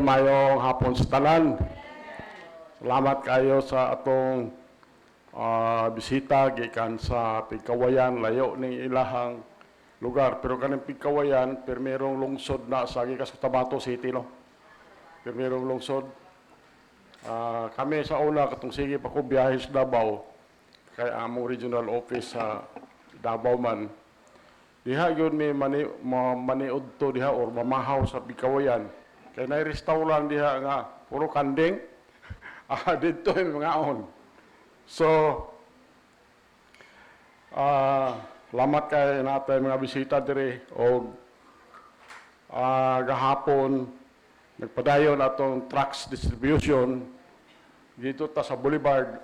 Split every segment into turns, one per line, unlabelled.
mayong hapon sa tanan. Salamat kayo sa atong bisita gikan sa Pigkawayan, layo ning ilahang lugar. Pero kaning Pigkawayan, permerong lungsod na sa gikas Cotabato City, no? Permerong lungsod. Kami sa una katong sige pa ko biyahe sa Davao kay among regional office sa Davao man. Diha yun may maniud to diha or mamahaw sa Pigkawayan. Kaya na restaurant diha nga puro kanding. Dito yung mga on. So, salamat kay natin mga bisita dire o gahapon nagpadayon atong trucks distribution dito ta sa Boulevard.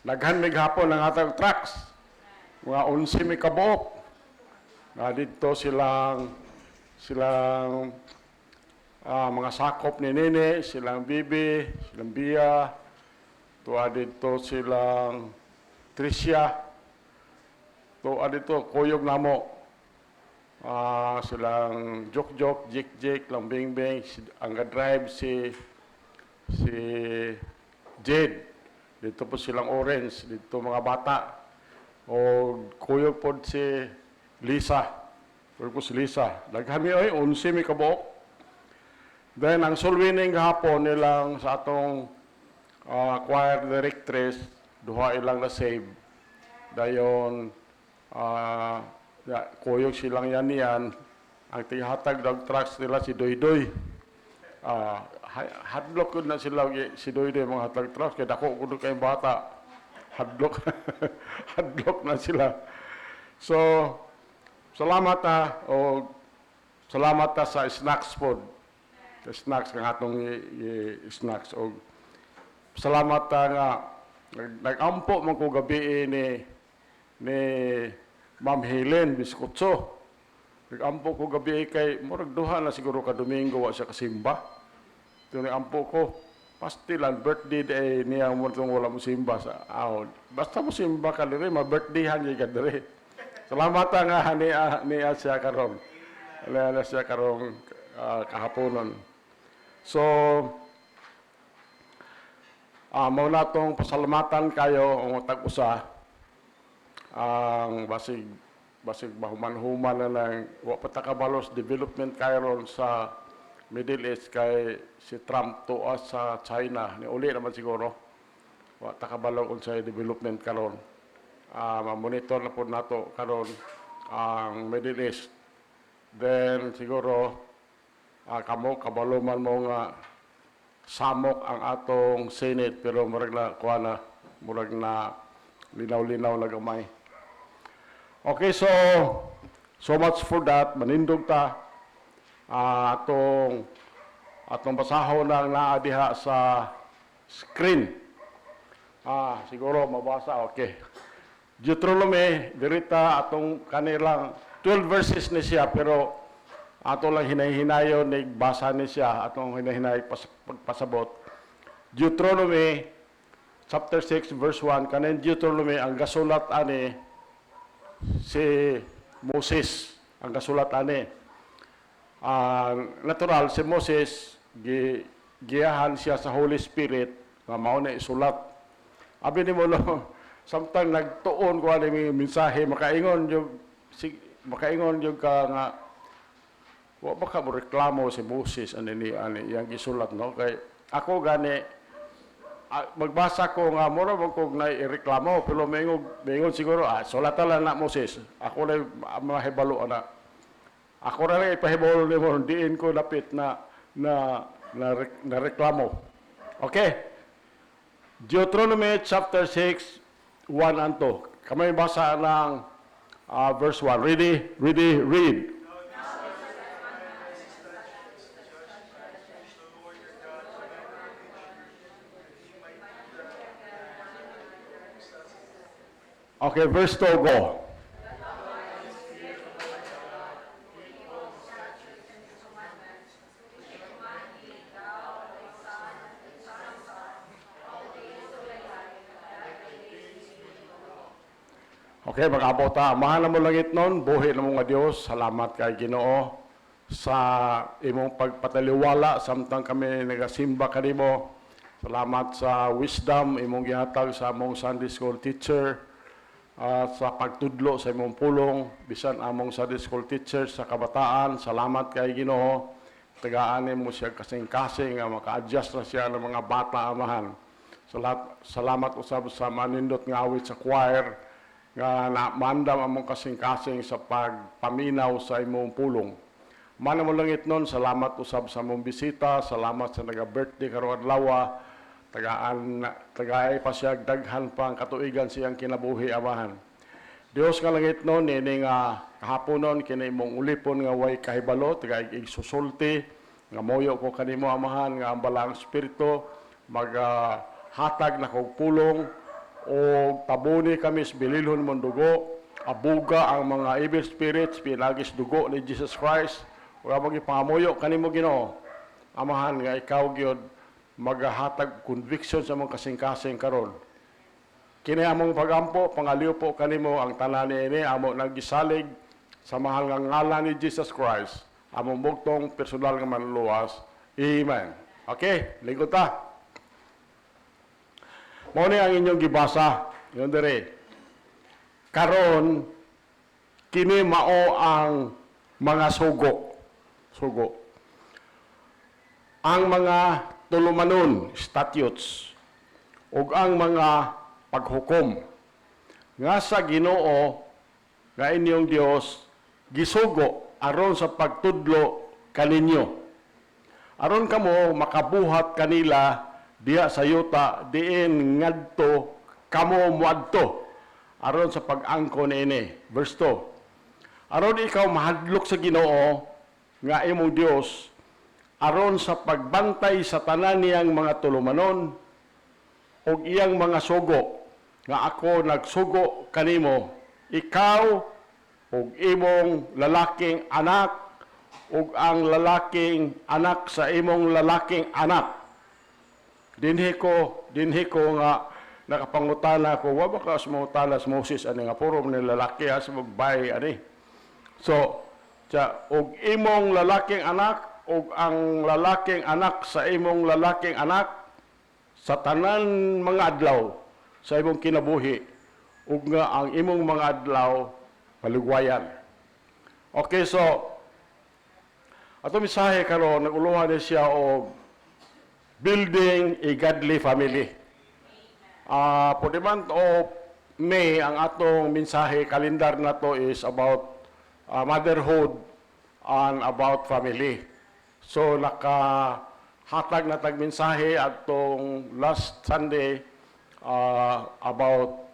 Naghan mig hapon ang atong trucks. Mga 11 may kabuok. Dito silang mga sakop ni Nene, silang Bibi, silang Bia, tuwa dito silang Tricia, tuwa dito Kuyog Namo, silang Jok, Jik, lang Bing, ang drive si Jade, dito po silang Orange, dito mga bata, o Kuyog po si Lisa, Naghami ay 11 may kabuok. Then, ang sulwining hapon nilang sa atong choir directress, duha ilang na save. Dayon, kuyog silang yan. Ang tihatag ng trucks nila si Doydoy. Hadlock ko na sila si Doydoy mga hatag trucks. Kaya dako ko kayong bata. Hadlock. Hadlock na sila. So, salamat sa snacks food. Snacks ng atong snacks og salamat nga nagampo man ko gabi ni Ma'am Helen Biskutso. Nagampo ko gabi kay murag duha na siguro ka Domingo wa siya kasimba. Tuni ampo ko pastilan birthday day niya mo tong wala mo simba sa ahon. Basta mo simba ka diri ma-birthdayhan gyud ka diri. Salamat nga ni siya karon. Ala siya karong kahaponon. So, mao na itong pasalamatan kayo ang tag-usa ang basig mahuman-human na ng Wapatakabalos Development karon sa Middle East kay si Trump tuwa sa China. Ni uli naman siguro. Watakabalo kung sa development karon. Mamonitor na po nato karon ang Middle East. Then siguro kamo kabaluman mo nga samok ang atong Senate pero murag na linaw-linaw na gamay. Okay, so much for that. Manindog ta atong basahon na naadiha sa screen. Siguro mabasa, okay. Deuteronomy, dirita atong kanilang 12 verses ni siya pero ato lang hinay-hinayon, nagbasa ni siya, atong hinay-hinay pagpasabot. Deuteronomy, chapter 6, verse 1, kanin Deuteronomy, ang gasulat ani, si Moses, ang gasulat ani. Natural, si Moses, giyahan siya sa Holy Spirit, nga mao na isulat. Abi ni mo, no, sometimes nagtuon ko ani mensahe, makaingon yung ka nga, wa ba ka mo reklamo si Moses ani yang gisulat no kay ako gani magbasa ko nga mura man ko na ireklamo pero mingon siguro sulatan lang na Moses ako na mahibalo ana ako na lang ipahibalo ni mo diin ko lapit na reklamo. Okay, Deuteronomy chapter 6 1 and 2 kamay basa ng verse 1. Read. Okay, verse 2, go. Okay, mag-abot ta. Mahal na mo langit nun, buhi na mo nga Diyos. Salamat kay Ginoo. sa imong pagpataliwala samtang kami nagasimba kanimo. Salamat sa wisdom imong gihatag sa among Sunday school teacher, sa pagtudlo sa imong pulong bisan among Sunday school teacher sa kabataan. Salamat kay Ginoo. Tagaan mo siya kasing-kasing nga maka-adjust na siya ng mga bata amahan. Salamat usab sa manindot nga awit sa choir nga mandam among kasing-kasing sa pagpaminaw sa imong pulong. Manamulangit nun, salamat usab sa mong bisita, salamat sa naga-birthday karong adlaw. Tagaay pa siya daghan pang katuigan siyang kinabuhi amahan. Dios nga langit nun, ini nga kahapon nun, kini mong ulipon nga way kahibalo, tagay igsusulti, nga moyo ko kanimo amahan, nga ang balang espiritu, maghatag na kog pulong, o tabuni kami sa bililhon mong dugo, abuga ang mga evil spirits, pinagis dugo ni Jesus Christ, o magi pangamuyo kanimo Ginoo, amahan nga ikaw gyud maghatag conviction sa mga kasing-kasing karon. Kini among pagampo, pangaliw po kanimo ang tanan niini amo naggisalig sa mahal nga ngalan ni Jesus Christ, among bugtong personal nga manluwas. Amen. Okay, lingkod ta. Mao ni ang inyong gibasa, yon dere. Karon kini mao ang mga sugo. Ang mga tulumanon, statutes, ug ang mga paghukom nga sa Ginoo nga inyong Dios gisugo aron sa pagtudlo kaninyo. Aron kamo makabuhat kanila diha sa yuta diin ngadto kamo moadto aron sa pag-angkon ini. Verse 2. Aron ikaw mahadlok sa Ginoo nga imong Dios aron sa pagbantay sa tanan niyang mga tulumanon ug iyang mga sugo nga ako nagsugo kanimo, ikaw ug imong lalaking anak ug ang lalaking anak sa imong lalaking anak. Dinhi ko nga nakapangutana ko, wa ba ka sumutana sa Moses ani nga puro ni lalaki sa magbay ani. So, ug imong lalaking anak ug ang lalaking anak sa imong lalaking anak sa tanan mga adlaw sa imong kinabuhi ug nga ang imong mga adlaw paligwayan. Okay, so ato misahe karon naguluhan ni siya og building a godly family. For the month of May, ang atong mensahe kalendar na to is about motherhood and about family. So nakahatag na tagmensahe atong last Sunday about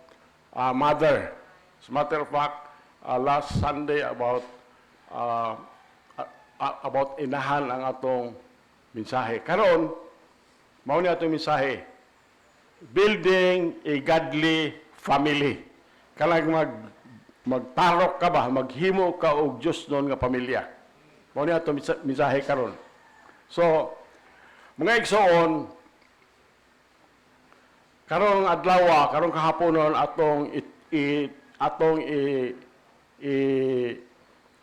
mother. As a matter of fact, last Sunday about inahan ang atong mensahe. Karon mao ni atong mensahe, building a godly family. Kalang magtarok ka ba, maghimo ka og Dios non nga pamilya. Mao ni atong mensahe karon. So, mga igsoon, karong adlaw, karong kahaponon atong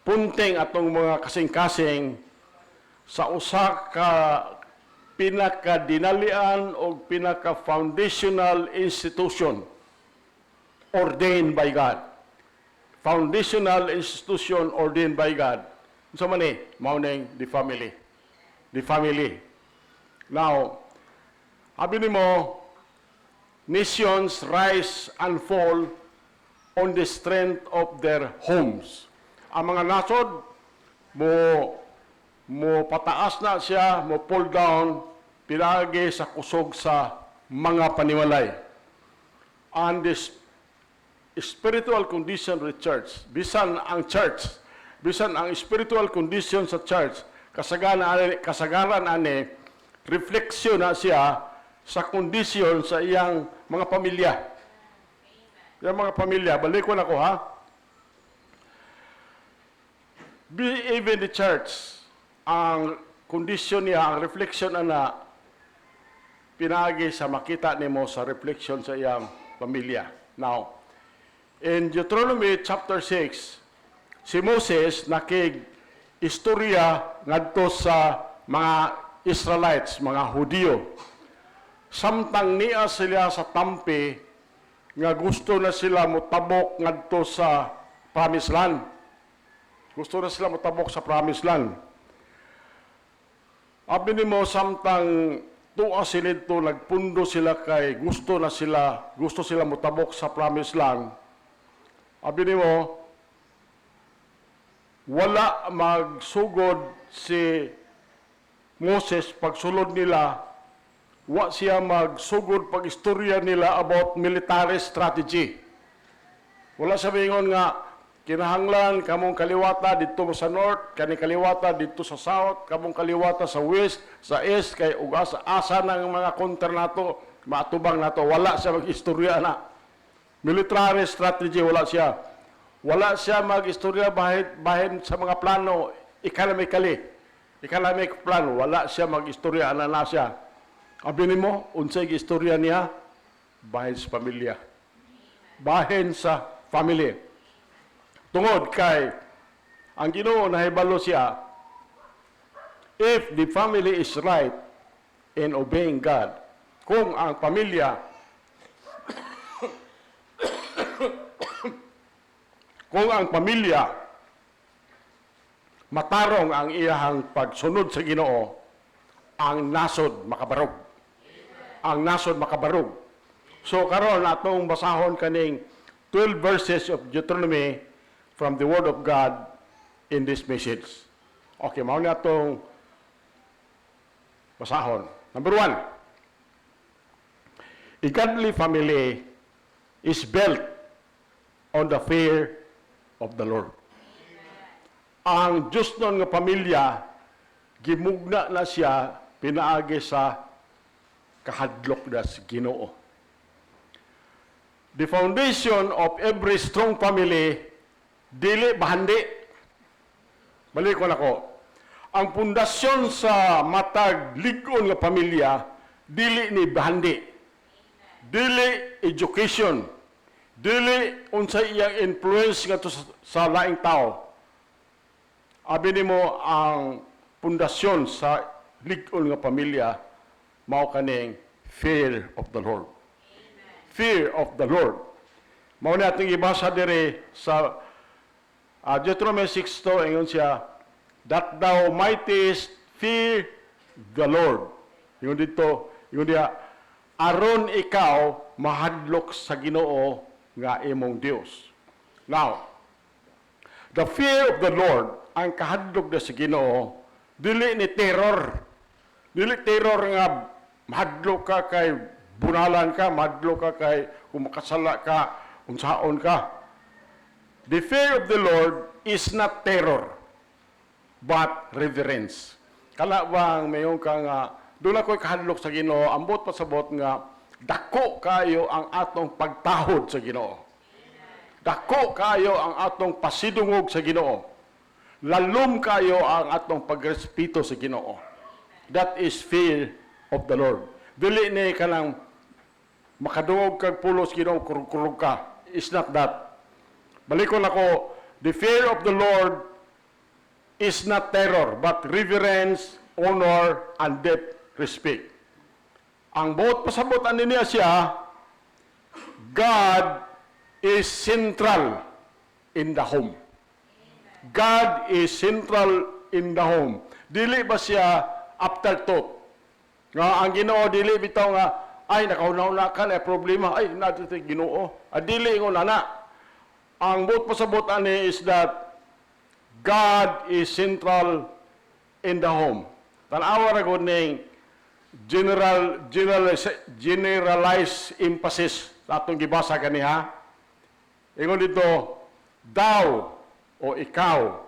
punting atong mga kasing-kasing sa usa ka pinaka-dinalian o pinaka-foundational institution ordained by God. Foundational institution ordained by God. So mani, mao ning the family. The family. Now, habi nimo, nations rise and fall on the strength of their homes. Ang mga nasod mo pataas na siya, mo pull down pinagi sa kusog sa mga panimalay. And this spiritual condition of the church, bisan ang spiritual condition sa church, kasagaran ani refleksyon na siya sa kondisyon sa iyang mga pamilya. Yung mga pamilya, balik ko na ko ha. Even the church, ang kondisyon niya, ang refleksyon na pinagi sa makita nimo sa refleksyon sa iyang pamilya. Now, in Deuteronomy chapter 6, si Moses istorya ngadto sa mga Israelites, mga Hudyo. Samtang niya sila sa tampi nga gusto na sila motabok ngadto sa Promised Land. Gusto na sila motabok sa Promised Land. Abi nimo samtang tuwa sila ito, nagpundo sila kay gusto sila motabok sa Promised Land. Abi nimo wala magsugod si Moses pagsulod nila, wa siya magsugod pag istorya nila about military strategy. Wala siya mingon nga kinahanglan kamong kaliwata dito sa north, kani kaliwata dito sa south, kamong kaliwata sa west, sa east, kay ug asa ng mga counter nato, matubang nato. Wala siya mag-istorya na. Military strategy wala siya. Wala siya mag-istorya bahin sa mga plano economic plano. Wala siya mag-istorya na siya. Abi nimo unsay istorya niya bahin sa pamilya. Bahin sa family. Tungod kay ang Ginoo nahibalo siya, if the family is right in obeying God, kung ang pamilya matarong ang iyahang pagsunod sa Ginoo, ang nasod makabarog. Ang nasod makabarog. So karon atong basahon kaning 12 verses of Deuteronomy from the Word of God in this message. Okay, mao na atong basahon. Number 1, a godly family is built on the fear of the Lord. Ang Diyos nun nga pamilya, gimugna na siya pinaagi sa kahadlok na sa Ginoo. The foundation of every strong family, dili bahandi. Balik ko na ko. Ang pundasyon sa matag lig-on nga pamilya, dili ni bahandi. Dili education. Dili unsay iyang influence ngadto sa laing tao. Abi nimo ang pundasyon sa lig-on nga pamilya mao kaning fear of the Lord. Amen. Fear of the Lord. Mao ni atong ibasa diri sa Deuteronomy 6:2 ingon siya, that thou mightest fear the Lord. Ingon dito, ingon diha, aron ikaw mahadlok sa Ginoo nga imong Dios. Now, the fear of the Lord, ang kahadlok na sa Ginoo, dili ni terror. Dili terror nga mahadlok ka kay bunalan ka, mahadlok ka kay kung makasala ka, unsaon ka. The fear of the Lord is not terror, but reverence. Kalawang mayong ka nga, doon ako'y kahadlok sa Ginoo, ambot pasabot nga, dako kayo ang atong pagtahod sa Ginoo. Dako kayo ang atong pasidungog sa Ginoo. Lalom kayo ang atong pagrespeto sa Ginoo. That is fear of the Lord. Dili ni kanang makadungog kag pulos Ginoo kurog ka. It's not that. Balikon ako, the fear of the Lord is not terror, but reverence, honor, and deep respect. Ang buot pasabot ani niya siya, God is central in the home. God is central in the home. Dili ba siya afterthought? Nga ang Ginoo dili bitaw nga ay nakauna-una ka na problema, ay nato ti Ginoo. Dili ingon ana. Ang buot pasabot ani is that God is central in the home. Tanawa ra gud ning generalized emphasis sa atong gibasa kaniha. Ingon dito, thou o ikaw.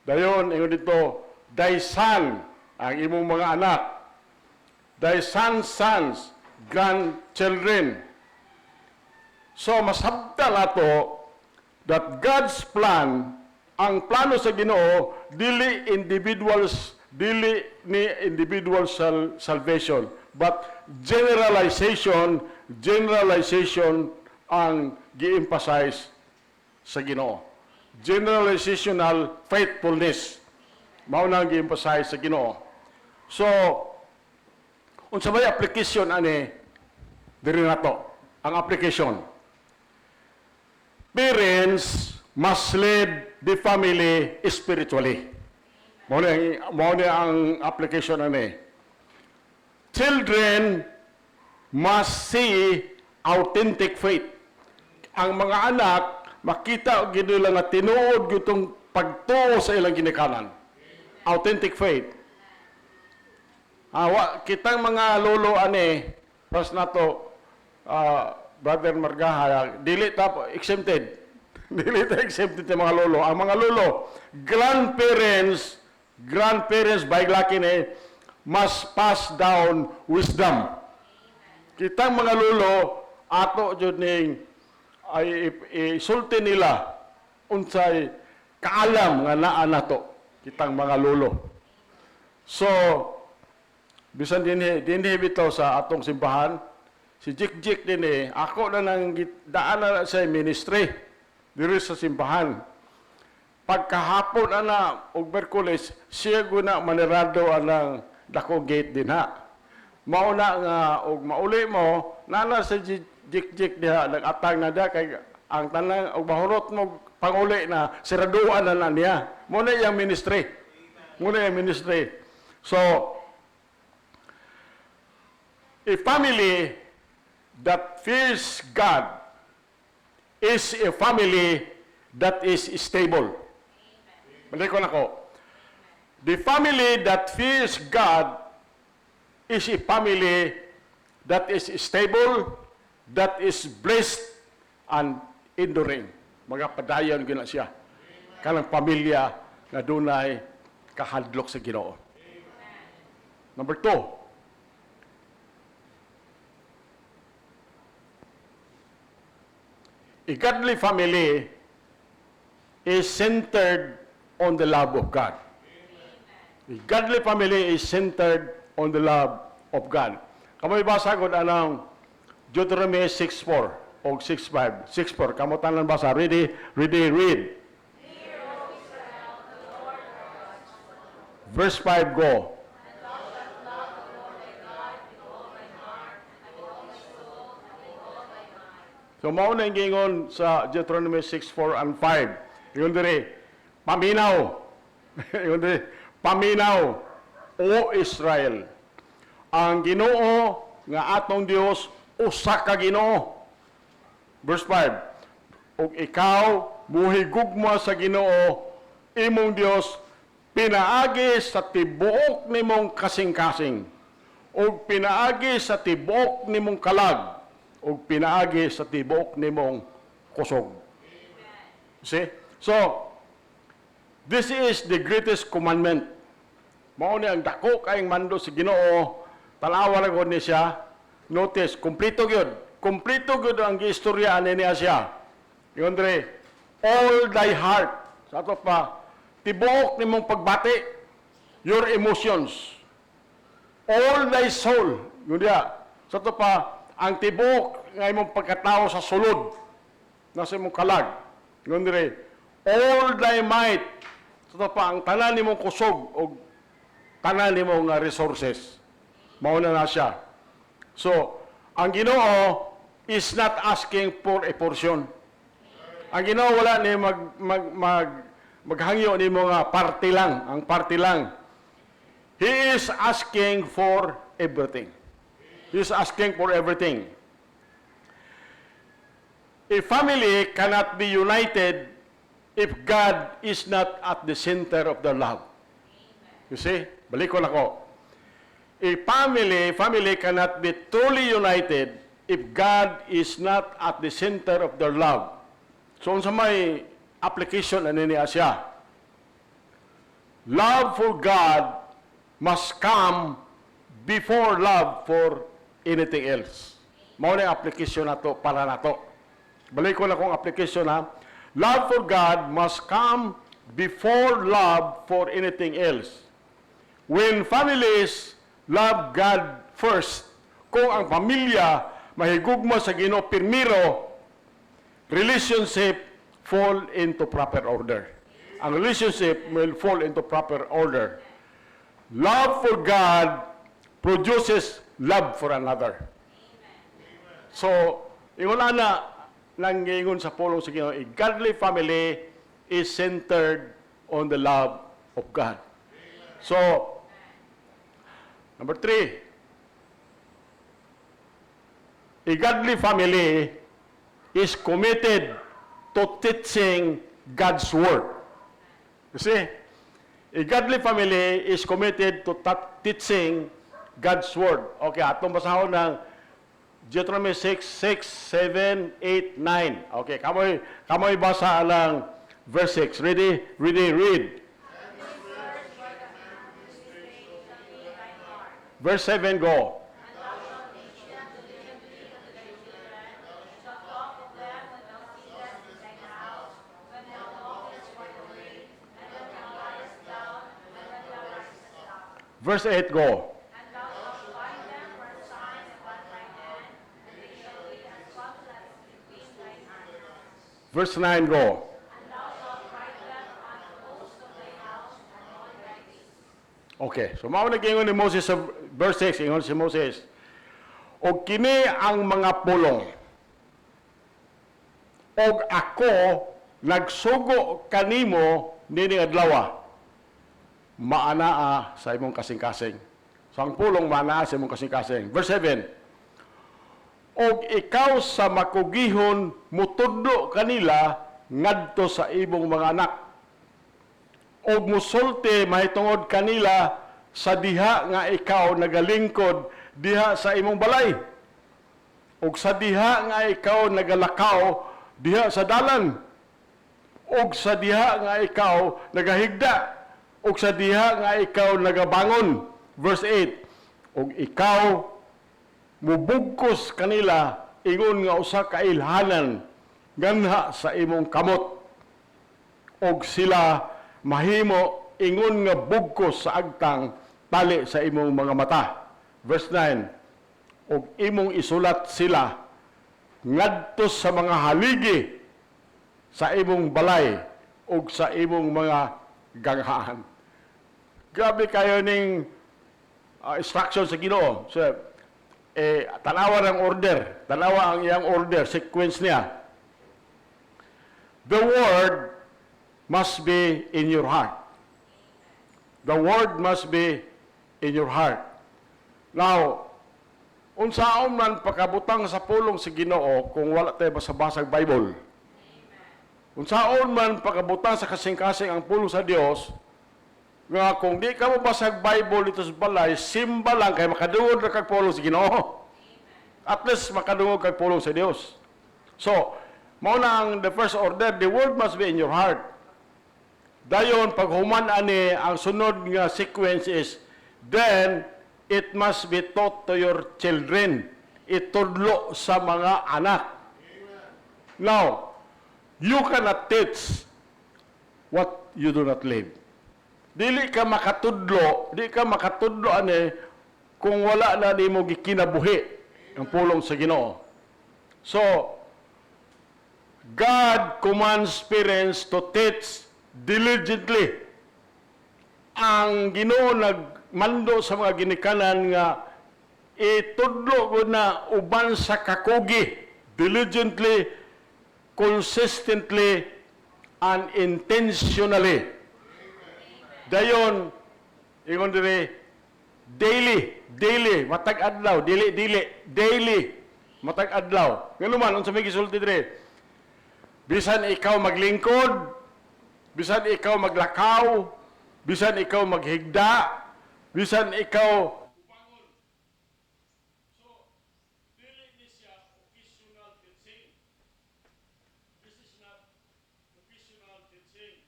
Dayon, ingon dito, thy son, ang imong mga anak. Thy sons, grandchildren. So, masabtan nato that God's plan, ang plano sa Ginoo, dili ni individual salvation, but generalization ang gi-emphasize sa Ginoo. Generalizational faithfulness Mao na ang gi-emphasize sa Ginoo. So, unsa may application ani diri nato? Ang application. Parents must lead the family spiritually. Mao na ang application ani. Children must see authentic faith. Ang mga anak makita og gid nila nga tinuod gutong pagtuo sa ilang ginikanan. Authentic faith. Kitang mga lolo ani pas nato Brother Margaha, dili ta exempted. Dili ta exempted sa mga lolo. Ang mga lolo, grandparents by lucky ni must pass down wisdom. Kitang mga lolo ato jud ning ay isulti nila unsay kaalam nga naa nato kitang mga lolo. So bisan dinhi bitaw sa atong simbahan, si Jik din ako na nang daan na sa ministry diri sa simbahan. Pagkahapon ana og Berkules, siya guna manirado anang dako gate din ha. Mauna nga og mauli mo nana sa Jik diha nag-atang na diha kay ang tanang og mahurot mo panguli na siraduan na niya. Mo na yang ministry. So a family that fears God is a family that is stable. Balik ko na ko. The family that fears God is a family that is stable, that is blessed and enduring. Mga padayon gina siya. Kanang pamilya na dunay kahadlok sa Ginoo. Number 2. A godly family is centered on the love of God. A godly family is centered on the love of God. Kamoy basa ko anang Deuteronomy 6:4 o 6:5. 6:4. Kamo tanan basa. Ready, read. Verse 5 go. So mao na gingon sa Deuteronomy 6:4 and 5. Ingon diri, paminaw. Ingon diri, paminaw o Israel. Ang Ginoo nga atong Dios usa ka Ginoo. Verse 5. Ug ikaw muhigugma sa Ginoo imong Dios pinaagi sa tibuok nimong kasing-kasing ug pinaagi sa tibuok nimong kalag ug pinaagi sa tibuok nimong kusog. See? So, this is the greatest commandment. Mao ni ang dako kaayong mando sa Ginoo. Tanawa ra gud ni siya. Notice, kumplito gyud. Kumplito gyud ang istorya ani niya siya. Ingon diri, all thy heart. Sa ato pa, tibuok nimong pagbati, your emotions. All thy soul. Yun diya. Sa ato pa, ang tibuok nga imong pagkatao sa sulod, nasa imong kalag. Ingon diri, all thy might. Sa ato pa, ang tanan nimong kusog o tanan nimong resources. Mauna na siya. So, ang Ginoo is not asking for a portion. Ang Ginoo wala ni maghangyo ni mga party lang, ang party lang. He is asking for everything. He is asking for everything. A family cannot be united if God is not at the center of their love. You see? Balik ko na ko. A family cannot be truly united if God is not at the center of their love. So, sa may application ani niya siya. Love for God must come before love for anything else. Mao na application nato para nato. Balik ko na kong application ha. Love for God must come before love for anything else. When families love God first, kung ang pamilya mahigugma sa Ginoo primero, relationship fall into proper order. ang relationship will fall into proper order. Love for God produces love for another. So, ingon ana nang ingon sa pulong sa Ginoo, a godly family is centered on the love of God. So, number 3, a godly family is committed to teaching God's Word. You see, a godly family is committed to teaching God's Word. Okay, atong basahon ng Deuteronomy 6, 7, 8, 9. Okay, kamoy basa lang verse 6. Ready? Read. Verse 7, go. Verse 8, go. Verse 9, go. Okay, so mao nag-ingon ni Moses sa verse 6, ingon si Moses, "Og kini ang mga pulong, og ako nagsugo kanimo nini adlaw, maanaa sa imong kasing-kasing." So ang pulong maanaa sa imong kasing-kasing. Verse 7, "Og ikaw sa makugihon mutudlo kanila ngadto sa imong mga anak. Og musulti mahitungod kanila sa diha nga ikaw nagalingkod diha sa imong balay. Og sa diha nga ikaw nagalakaw diha sa dalan. Og sa diha nga ikaw nagahigda. Og sa diha nga ikaw nagabangon." Verse 8, "Og ikaw mubugkos kanila ingon nga usa ka ilhanan ganha sa imong kamot. Og sila mahimo ingon nga bugkos sa agtang tali sa imong mga mata." Verse 9, "Og imong isulat sila ngadto sa mga haligi sa imong balay ug sa imong mga ganghaan." Grabe kayo ning instruction sa Ginoo. So, tanawa ng order. Tanawa ang iyang order, sequence niya. The Word must be in your heart. The Word must be in your heart. Now, unsaon man pakabutang sa pulong sa Ginoo kung wala tayo basa-basag Bible. Unsaon man pakabutang sa kasing-kasing ang pulong sa Dios, nga kung di ka mabasag Bible dito sa balay, simba lang kay makadungog na kag pulong sa Ginoo. At least makadungog kag pulong sa Dios. So, mao na ang the first order, the Word must be in your heart. Dayon, pag human ani, ang sunod nga sequence is, then, it must be taught to your children. Itudlo sa mga anak. Now, you cannot teach what you do not live. Dili ka makatudlo ani, kung wala na ni mo gikinabuhi ang pulong sa Ginoo. So, God commands parents to teach diligently. Ang Ginoo nagmando sa mga ginikanan nga itudlo ko na uban sa kakugi, diligently, consistently, and intentionally. Dayon, ingon dire, daily, matag adlaw, daily, matag adlaw. Ngano man unsa may gisulti dire? Bisan ikaw maglingkod, bisan ikaw maglakaw, bisan ikaw maghigda, bisan ikaw ubangon. So, dili ni siya occasional teaching. This is not occasional teaching.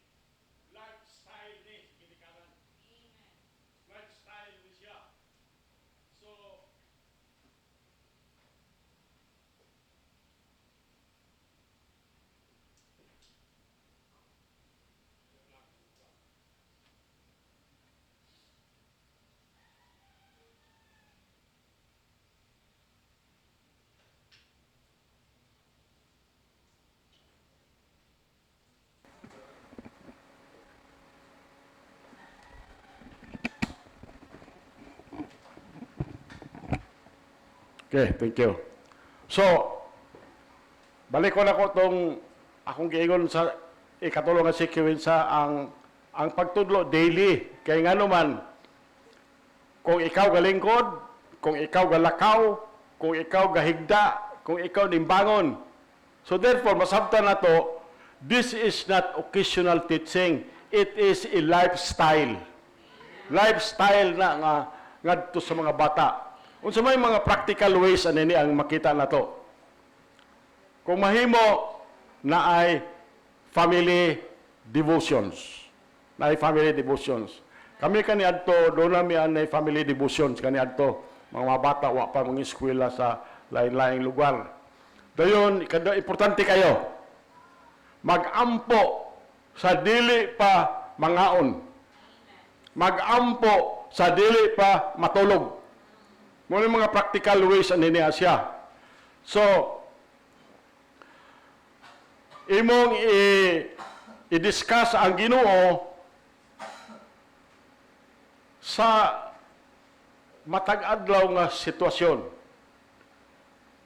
Lifestyle ni ginikanan. Lifestyle ni siya. So, Okay, thank you. So, balik ko na ko itong akong giingon sa ikatulong nga sequence ang pagtudlo daily. Kaya nga naman, kung ikaw galingkod, kung ikaw galakaw, kung ikaw gahigda, kung ikaw nimbangon. So therefore, masabtan na to, this is not occasional teaching. It is a lifestyle. Lifestyle na ngadto sa mga bata. Unsa may mga practical ways anini ang makita na to. Kung mahimo na ay family devotions. Na ay family devotions. Kami kaniadto do nami anay family devotions kaniadto mga bata wa pa mga eskwela sa lain-laing lugar. Dayon kada importante kayo. Mag-ampo sa dili pa mangaon. Mag-ampo sa dili pa matulog. Muna mga practical ways anini siya. So, imong i-discuss ang Ginoo sa matag-adlaw nga sitwasyon.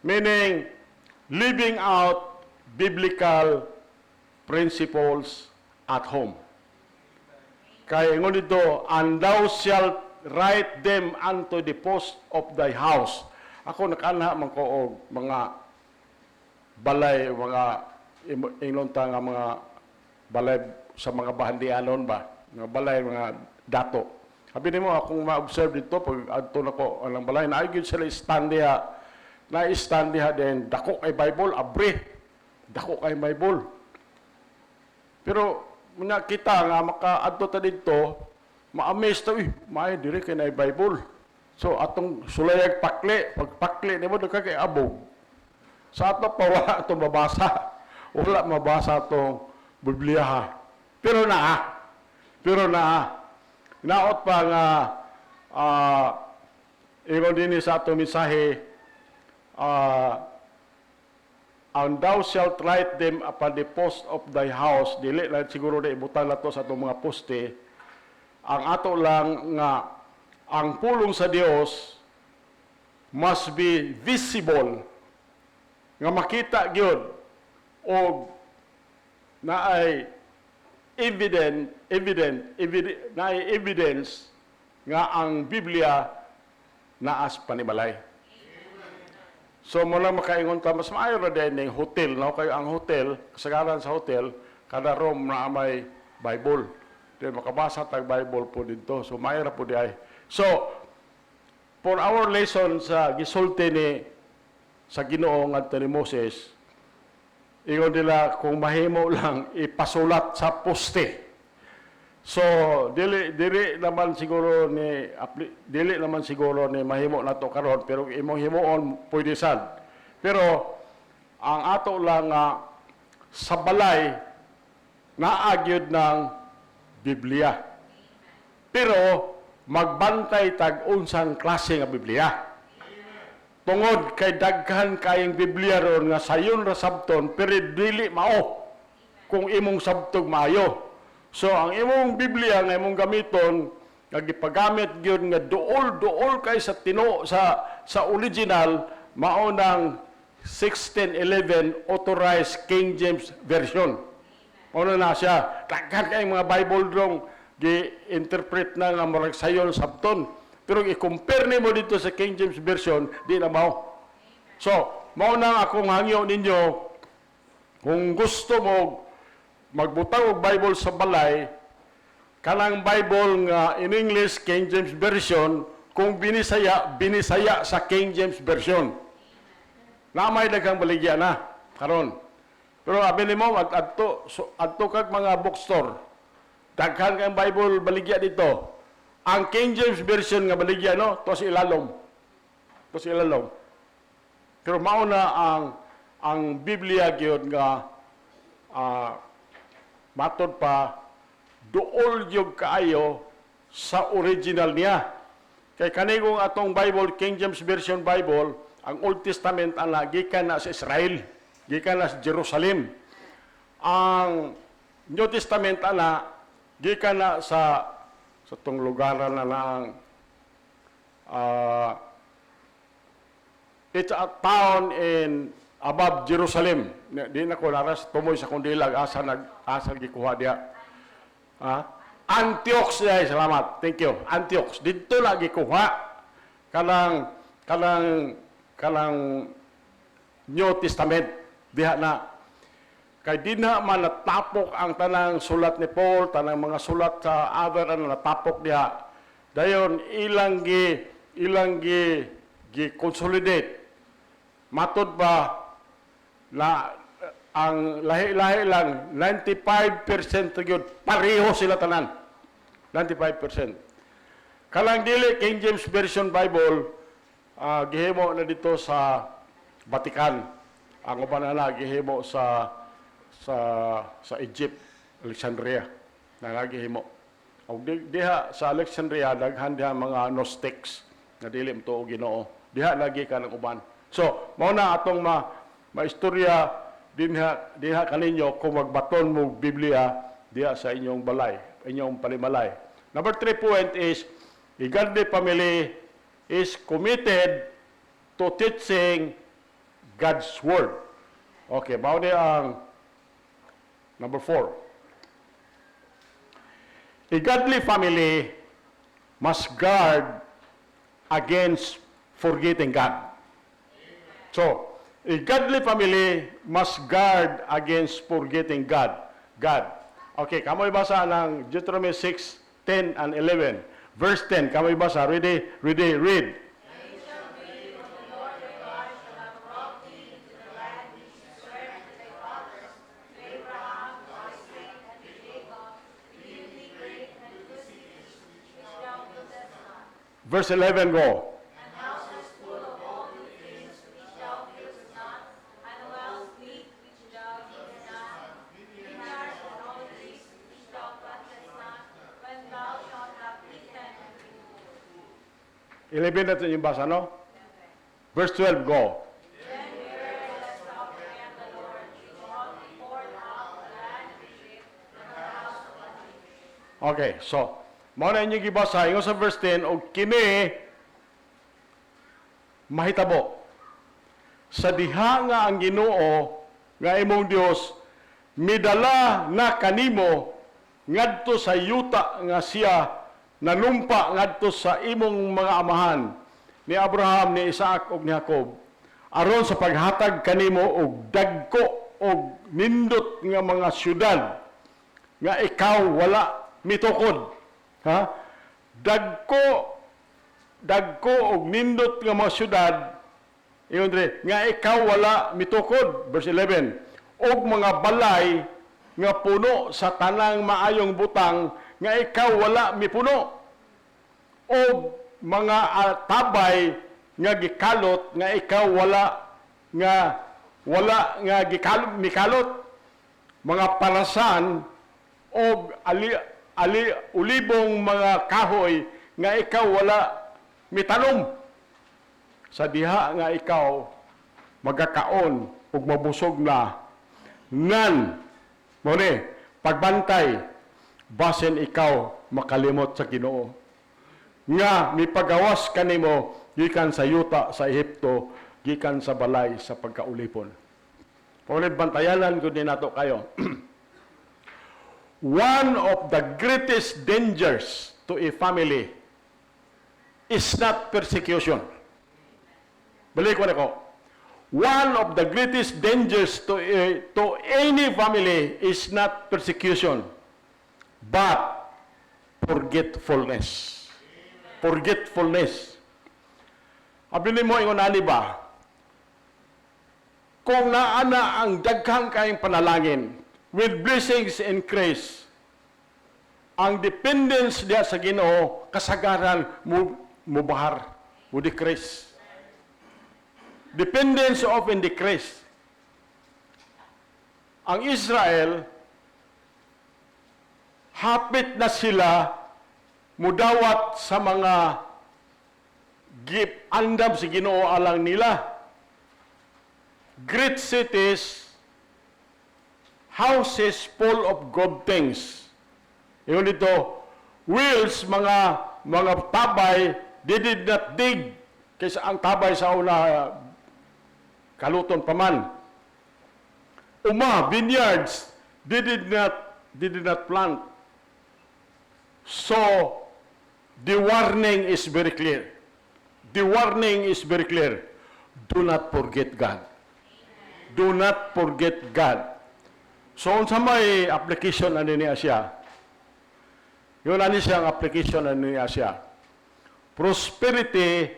Meaning, living out biblical principles at home. Kaya ingon dito, and thou shalt write them unto the post of thy house. Ako nakanha man ko og mga balay, mga inglonta nga mga balay sa mga bahandianon ba, mga balay, mga dato. Sabi nimo akong ma-observe dito pag adto nako ang balay na ay gyud sila stand diha din dako kay Bible abri. Dako kay Bible. Pero muna kita nga makaadto ta didto, ma-amaze ta may diri kay na Bible. So atong sulayag pakli, pag pakli nimo do kay abog. Sa ato pa wala atong mabasa. Wala mabasa atong Biblia ha. Pero naot pa nga ingon din sa ato mensahe and thou shalt write them upon the post of thy house. Dili lang siguro na ibutan na to sa atong mga poste. Ang ato lang nga ang pulong sa Dios must be visible nga makita gyud o na ay evidence nga ang Biblia naas panibalay. So mula makaingon ta mas maayo ra din ng hotel, no? Kayo ang hotel, kasagaran sa hotel, kada room na may Bible. Then makabasa tag Bible po dito. So maayo ra po di ay. So for our lesson sa gisulti ni sa Ginoo ngadto ni Moses, ingon nila kung mahimo lang ipasulat sa poste. So dili naman siguro ni mahimo nato karon pero imong himuon pwede sad. Pero ang ato lang sa balay naagyod ng Biblia. Pero magbantay tag unsang klase nga Biblia. Tungod kay daghan kayong Biblia ron nga sayon ra sabton pero dili mao kung imong sabtog maayo. So ang imong Biblia nga imong gamiton nga gipagamit gyud nga duol kay sa Tinoo sa original mao nang 1611 authorized King James version. Ano na siya? Daghan kay mga Bible drong gi-interpret na nga murag sayon sabton. Pero i-compare nimo dito sa King James Version, di na mao. So, mao na akong hangyo ninyo, kung gusto mo magbutang og Bible sa balay, kanang Bible nga in English, King James Version, kung binisaya sa King James Version. Namay daghang baligya na, karon. Pero abi nimo adto kag mga bookstore, daghan kang Bible baligya dito. Ang King James Version nga baligya no, to si ilalom. Pero mao na ang Biblia gyud nga matod pa duol gyud kaayo sa original niya. Kay kanigong atong Bible, King James Version Bible, ang Old Testament ana gikan na sa Israel, gikan na sa Jerusalem. Ang New Testament ana gikan na sa tong lugaran na ng It's a town in above Jerusalem. Di na ko naras tumoy sa kundilag asa gikuha diha. Antioch siya, salamat. Thank you. Antioch. Dito lagi kuha kanang New Testament diha na. Kay di na man natapok ang tanang sulat ni Paul, tanang mga sulat sa other natapok diha. Dayon ilang gi consolidate. Matod ba na ang lahi-lahi lang 95% gyud pareho sila tanan. 95%. Kalang dili King James Version Bible gihimo na dito sa Vatican. Ang uban na gihimo sa Egypt, Alexandria. Nagahimo. Og diha sa Alexandria daghan diha mga Gnostics na dili mo Ginoo. Diha lagi ka ng uban. So, mao na atong maistorya diha kaninyo kung magbaton mo Biblia diha sa inyong balay, inyong palimalay. Number 3 point is, the godly family is committed to teaching God's Word. Okay, mao ni ang number 4. A godly family must guard against forgetting God. So, a godly family must guard against forgetting God. Okay, kamoy basa ng Deuteronomy 6, 10 and 11. Verse 10, kamoy basa. Ready, read. Verse 11, go. Ilibin natin yung basa, no? Verse 12, go. Okay, so, mao na inyong gibasa, yung sa verse 10, og kini mahitabo. Sa diha nga ang Ginoo nga imong Dios midala na kanimo ngadto sa yuta nga siya nanumpa ngadto sa imong mga amahan ni Abraham, ni Isaac ug ni Jacob aron sa paghatag kanimo og dagko og nindot nga mga syudad nga ikaw wala mitukod. Ha? Dagko og nindot nga mga syudad nga ikaw wala mitukod. Verse 11. Og mga balay nga puno sa tanang maayong butang nga ikaw wala mipuno. Og mga tabay nga gikalot nga ikaw wala nga mikalot. Mga parasan og ulibong mga kahoy nga ikaw wala mitanom. Sa diha nga ikaw magakaon ug mabusog na nan mo ni pagbantay basin ikaw makalimot sa Ginoo nga mipagawas kanimo gikan sa yuta sa Ehipto, gikan sa balay sa pagkaulipon. Paulit bantayanan gud ni nato kayo. One of the greatest dangers to a family is not persecution. Balik ko na ko. One of the greatest dangers to any family is not persecution, but forgetfulness. Forgetfulness. Abili mo ingon ani ba? Kung naana ang daghang kayong panalangin with blessings and grace, ang dependence diya sa Ginoo kasagaran mo bahar, mo decrease. Dependence often decrease. Ang Israel, hapit na sila mudawat sa mga andam si Ginoo alang nila. Great cities, houses full of good things. Yun dito, wheels, mga tabay, they did not dig. Kaysa ang tabay sa una, kaluton paman. Vineyards, they did not plant. So, the warning is very clear. The warning is very clear. Do not forget God. Do not forget God. So, unsa may application ani niya siya? Yun ani siyang application ani niya siya. Prosperity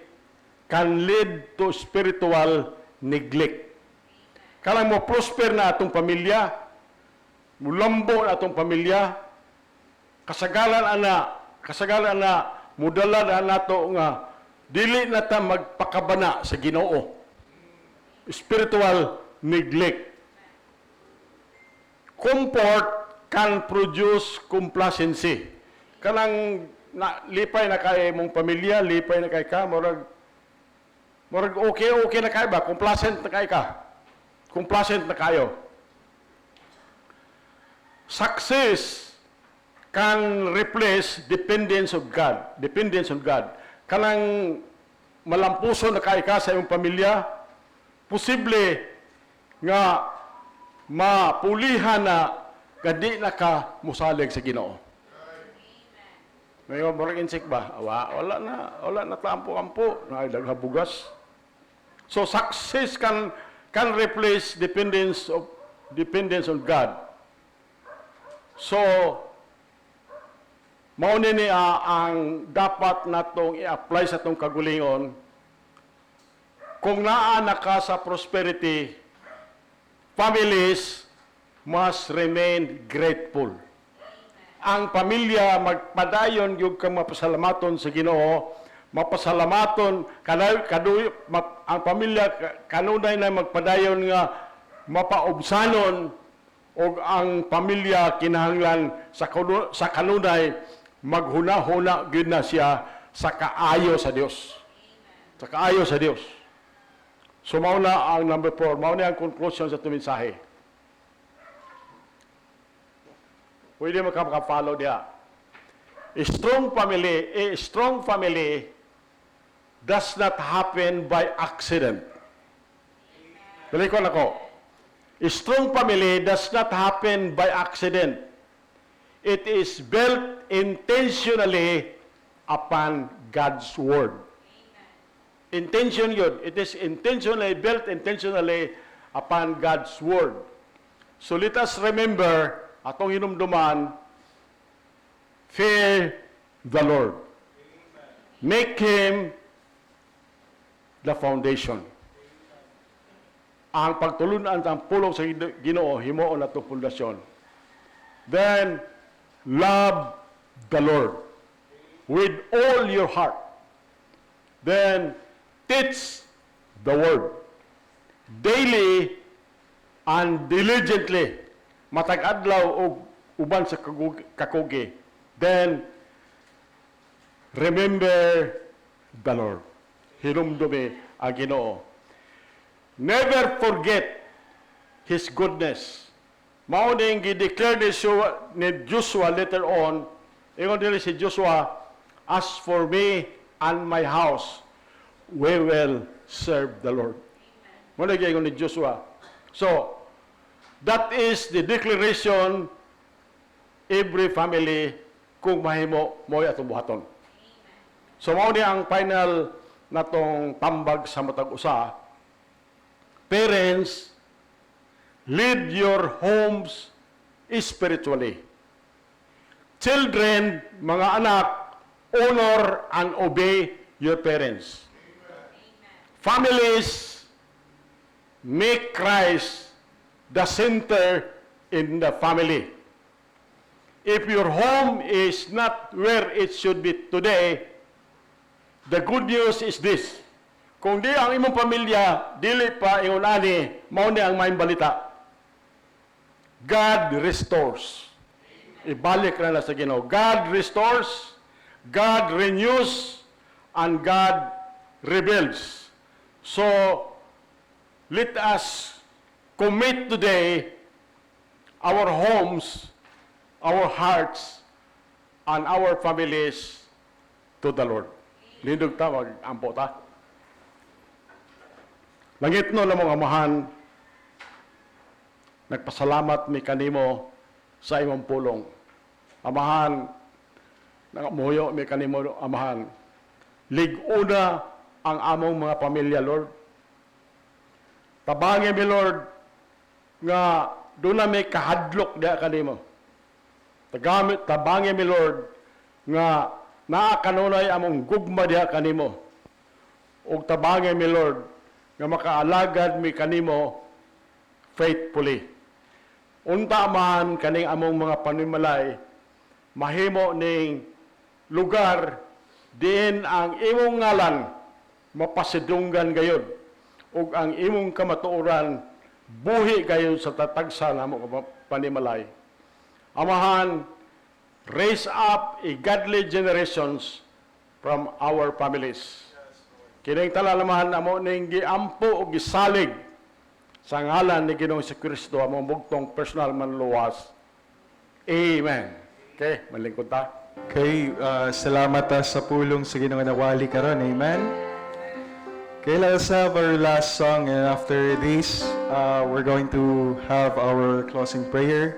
can lead to spiritual neglect. Kailangan mo prosper na atong pamilya, mulambo na atong pamilya, kasagalan na, mudala na nato nga, dili na ta magpakabana sa Ginoo. Spiritual neglect. Comfort can produce complacency. Kanang lipay na kay mong pamilya, lipay na kay ka, murag okay na kay ba? Complacent na kay ka. Complacent na kayo. Success can replace dependence on God. Dependence on God. Kanang malampuso na kay ka sa iyong pamilya, posible nga mapulihan na gadi na ka musalig sa Ginoo. Ngayon, murag insik ba? Wala na tampo-ampo. Naghabugas. So, success can replace dependence on God. So, mauna niya ang dapat natong i-apply sa itong kagulingon. Kung naana ka sa prosperity, families must remain grateful. Ang pamilya magpadayon yung kang mapasalamaton sa Ginoo, mapasalamaton ang pamilya kanunay na magpadayon nga mapaubsanon o ang pamilya kinahanglan sa kanunay maghuna-huna gyud na siya sa kaayo sa Dios. Sa kaayo sa Dios. So mauna ang number 4, mauna ang conclusion sa itong mensahe. Pwede makapaka-follow diya. A strong family does not happen by accident. Balikon ako. A strong family does not happen by accident. It is built intentionally upon God's Word. Intention yun. It is intentionally built intentionally upon God's Word. So let us remember, atong hinumduman, fear the Lord. Make Him the foundation. Ang pagtulunan ang pulong sa Ginoo, himuon na itong pundasyon. Then, love the Lord with all your heart. Then, teach the Word daily and diligently. Matag-adlaw o uban sa kakugi. Then, remember the Lord. Hinumdumi ang Ginoo. Never forget His goodness. Mao ning gi-declare ni Joshua later on, ingon dili si Joshua, as for me and my house, we will serve the Lord. Mo na ingon ni Joshua. So, that is the declaration every family kung mahimo mo atong buhaton. So mao ni ang final natong tambag sa matag usa. Parents, lead your homes spiritually. Children, mga anak, honor and obey your parents. Families, make Christ the center in the family. If your home is not where it should be today, the good news is this. Kung di ang imong pamilya, dili pa ingon ani, mao ni ang maayong balita. God restores. Ibalik na sa Ginoo. God restores, God renews, and God rebuilds. So, let us commit today our homes, our hearts, and our families to the Lord. Lindog ta, mag-ampo ta. Langit no lamang amahan, nagpasalamat mi kanimo sa imong pulong. Amahan, nangamuyo mi kanimo amahan. Liguna ang among mga pamilya, Lord. Tabangi mi, Lord, nga doon na may kahadlok diha kanimo. Tabangi mi, Lord, nga naa kanunay among gugma diha kanimo. Ug tabangi mi, Lord, nga makaalagad mi kanimo faithfully. Unta man kaning among mga panimalay, mahimo ning lugar diin ang imong ngalan mapasidunggan gayud ug ang imong kamatuoran buhi gayud sa tatagsa namo panimalay. Amahan, raise up a godly generations from our families. Kining talalamahan amo ning giampo ug gisalig sa ngalan ni Ginoong Kristo among bugtong personal manluwas. Amen. Okay, malingkod ta.
Okay, salamat sa pulong sa Ginoong nawali karon. Amen. Okay, let's have our last song, and after this, we're going to have our closing prayer.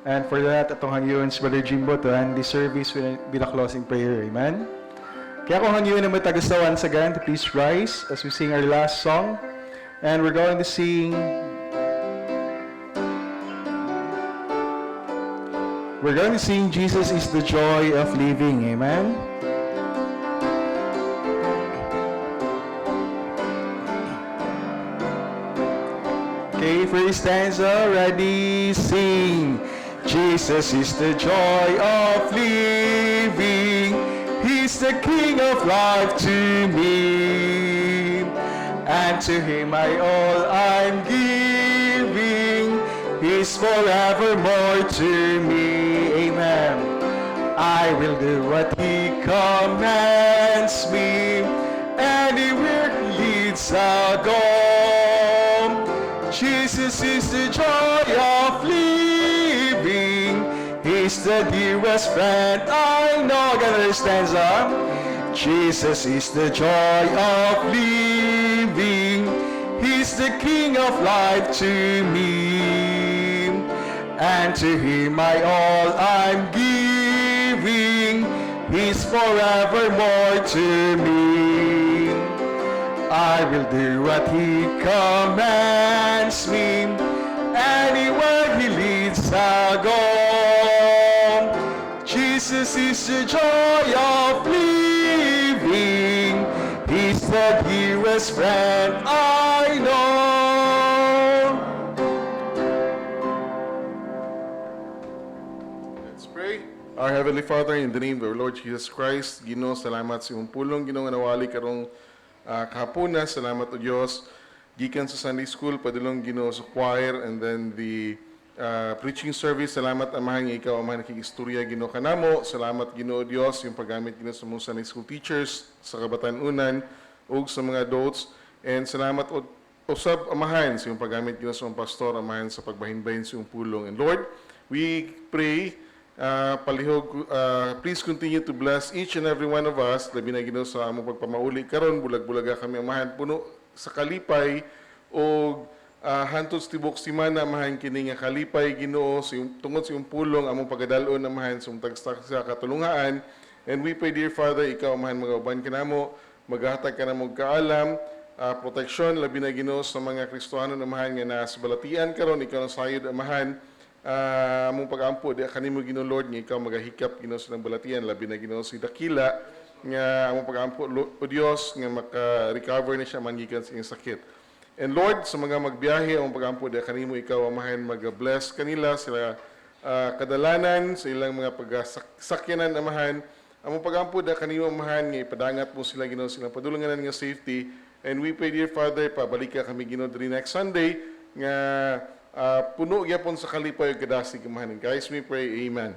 And for that, atong hangyon si Brother Jimbo to end the service with a closing prayer. Amen. Kaya kung hangyon na matagastawan sa again, to please rise as we sing our last song. And we're going to sing... We're going to sing Jesus is the Joy of Living. Amen. Okay, first stanza, ready, sing. Jesus is the joy of living. He's the King of life to me. And to Him all I'm giving. He's forevermore to me. Amen. I will do what He commands me. Anywhere He leads, I'll go. Jesus is the joy of living. He's the dearest friend I know. Another stanza. Jesus is the joy of living. He's the King of life to me. And to Him all I'm giving. He's forevermore to me. I will do what He commands me. Anywhere He leads, I'll go. Jesus is the joy of living. He's the dearest friend I know.
Let's pray. Our Heavenly Father, in the name of our Lord Jesus Christ, Ginoo, salamat sa imong pulong, Ginoo, nga nawali karong kahapuna. Salamat o Diyos. Gikan sa Sunday School, padulong Ginoo sa choir, and then the preaching service. Salamat Amahan nga ikaw, Amahan, nakikistorya Ginoo kanamo. Salamat Ginoo Diyos, yung paggamit Ginoo sa mga Sunday School teachers, sa kabatanunan, ug sa mga adults. And salamat usab Amahan sa yung paggamit Ginoo sa mga pastor, Amahan, sa pagbahinbahin sa yung pulong. And Lord, we pray, palihog, please continue to bless each and every one of us. Labi na Ginoo sa among pagpamauli karon, bulag-bulaga kami Amahan, puno sa kalipay o hantod sa tibok simana Amahan kini nga kalipay Ginoo tungod sa iyong pulong among pagadalon Amahan sa tagsta sa katulungaan. And we pray, dear Father, ikaw Amahan magauban kanamo, maghatag ka namo kaalam, protection labi na Ginoo sa mga Kristohano Amahan nga nasa balatian karon, ikaw ang sayod Amahan. Among pag-ampo di kanimo Ginoo Lord nga ikaw magahikap Ginoo sa balatian labi na Ginoo si dakila nga among pag-ampo o Dios nga maka-recover na siya mangikan sa iyang sakit. And Lord, sa mga magbiyahe among pag-ampo di kanimo ikaw Amahan mag-bless kanila sila kadalanan sa ilang mga pagsakyanan Amahan. Among pag-ampo di kanimo Amahan nga ipadangat mo sila Ginoo silang padulungan nga safety. And we pray, dear Father, pabalik ka kami Ginoo diri next Sunday nga puno gyapon sa kalipay ug kadasig Amahan. Guys, we pray, amen.